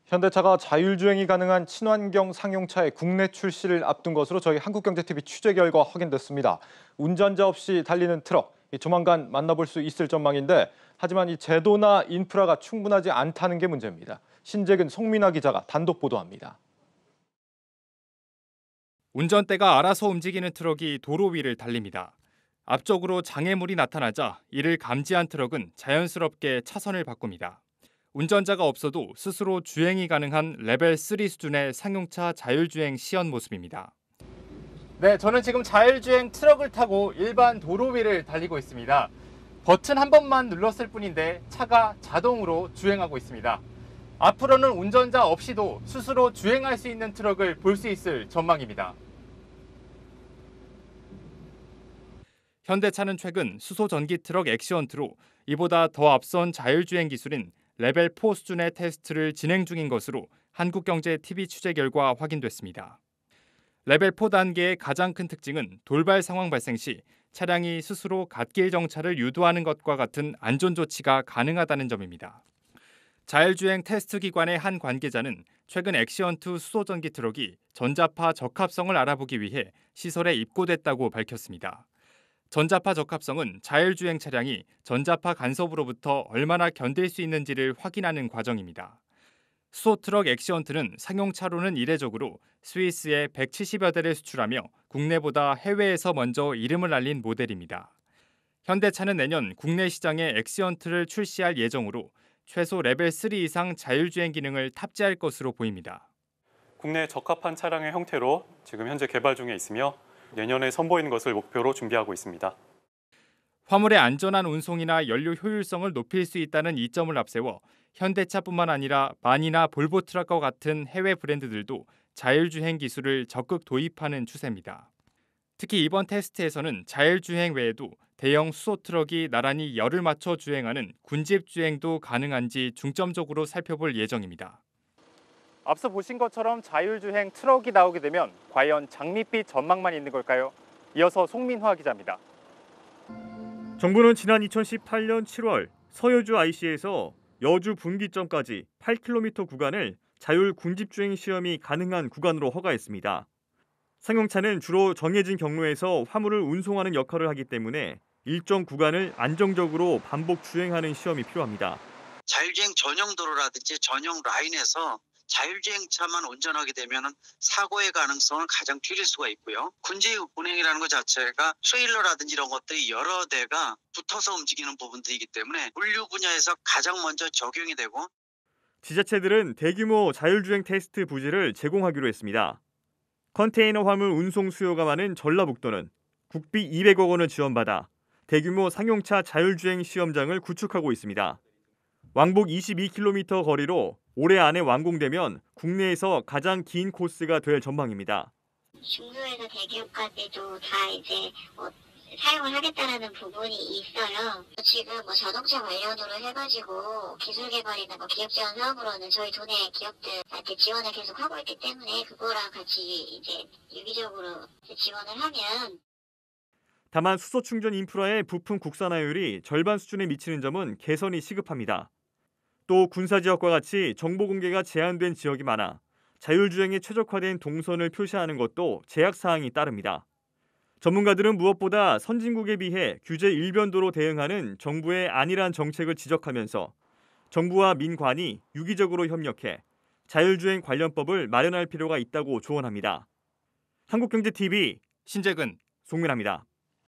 현대차가 자율주행이 가능한 친환경 상용차의 국내 출시를 앞둔 것으로 저희 한국경제TV 취재 결과 확인됐습니다. 운전자 없이 달리는 트럭, 조만간 만나볼 수 있을 전망인데 하지만 이 제도나 인프라가 충분하지 않다는 게 문제입니다. 신재근, 송민아 기자가 단독 보도합니다. 운전대가 알아서 움직이는 트럭이 도로 위를 달립니다. 앞쪽으로 장애물이 나타나자 이를 감지한 트럭은 자연스럽게 차선을 바꿉니다. 운전자가 없어도 스스로 주행이 가능한 레벨 3 수준의 상용차 자율주행 시연 모습입니다. 네, 저는 지금 자율주행 트럭을 타고 일반 도로 위를 달리고 있습니다. 버튼 한 번만 눌렀을 뿐인데 차가 자동으로 주행하고 있습니다. 앞으로는 운전자 없이도 스스로 주행할 수 있는 트럭을 볼 수 있을 전망입니다. 현대차는 최근 수소 전기 트럭 엑시언트로 이보다 더 앞선 자율주행 기술인 레벨 4 수준의 테스트를 진행 중인 것으로 한국경제TV 취재 결과 확인됐습니다. 레벨 4 단계의 가장 큰 특징은 돌발 상황 발생 시 차량이 스스로 갓길 정차를 유도하는 것과 같은 안전 조치가 가능하다는 점입니다. 자율주행 테스트 기관의 한 관계자는 최근 엑시언트 수소 전기 트럭이 전자파 적합성을 알아보기 위해 시설에 입고됐다고 밝혔습니다. 전자파 적합성은 자율주행 차량이 전자파 간섭으로부터 얼마나 견딜 수 있는지를 확인하는 과정입니다. 수소트럭 엑시언트는 상용차로는 이례적으로 스위스에 170여 대를 수출하며 국내보다 해외에서 먼저 이름을 알린 모델입니다. 현대차는 내년 국내 시장에 엑시언트를 출시할 예정으로 최소 레벨 3 이상 자율주행 기능을 탑재할 것으로 보입니다. 국내에 적합한 차량의 형태로 지금 현재 개발 중에 있으며 내년에 선보이는 것을 목표로 준비하고 있습니다. 화물의 안전한 운송이나 연료 효율성을 높일 수 있다는 이점을 앞세워 현대차뿐만 아니라 만이나 볼보 트럭과 같은 해외 브랜드들도 자율주행 기술을 적극 도입하는 추세입니다. 특히 이번 테스트에서는 자율주행 외에도 대형 수소 트럭이 나란히 열을 맞춰 주행하는 군집 주행도 가능한지 중점적으로 살펴볼 예정입니다. 앞서 보신 것처럼 자율주행 트럭이 나오게 되면 과연 장밋빛 전망만 있는 걸까요? 이어서 송민화 기자입니다. 정부는 지난 2018년 7월 서여주 IC에서 여주 분기점까지 8km 구간을 자율 군집주행 시험이 가능한 구간으로 허가했습니다. 상용차는 주로 정해진 경로에서 화물을 운송하는 역할을 하기 때문에 일정 구간을 안정적으로 반복 주행하는 시험이 필요합니다. 자율주행 전용 도로라든지 전용 라인에서 자율주행차만 운전하게 되면 사고의 가능성을 가장 줄일 수가 있고요. 군지 운행이라는 것 자체가 트레일러라든지 이런 것들이 여러 대가 붙어서 움직이는 부분들이기 때문에 물류 분야에서 가장 먼저 적용이 되고, 지자체들은 대규모 자율주행 테스트 부지를 제공하기로 했습니다. 컨테이너 화물 운송 수요가 많은 전라북도는 국비 200억 원을 지원받아 대규모 상용차 자율주행 시험장을 구축하고 있습니다. 왕복 22km 거리로 올해 안에 완공되면 국내에서 가장 긴 코스가 될 전망입니다. 중소에서 대기업까지도 다 이제 사용을 하겠다라는 부분이 있어요. 지금 자동차 관련으로 해가지고 기술 개발이나 기업 지원 사업으로는 저희 도내 기업들한테 지원을 계속 하고 있기 때문에 그거랑 같이 이제 유기적으로 지원을 하면. 다만 수소 충전 인프라의 부품 국산화율이 절반 수준에 미치는 점은 개선이 시급합니다. 또 군사 지역과 같이 정보 공개가 제한된 지역이 많아 자율주행에 최적화된 동선을 표시하는 것도 제약 사항이 따릅니다. 전문가들은 무엇보다 선진국에 비해 규제 일변도로 대응하는 정부의 안일한 정책을 지적하면서 정부와 민관이 유기적으로 협력해 자율주행 관련법을 마련할 필요가 있다고 조언합니다. 한국경제TV 신재근, 송민아입니다.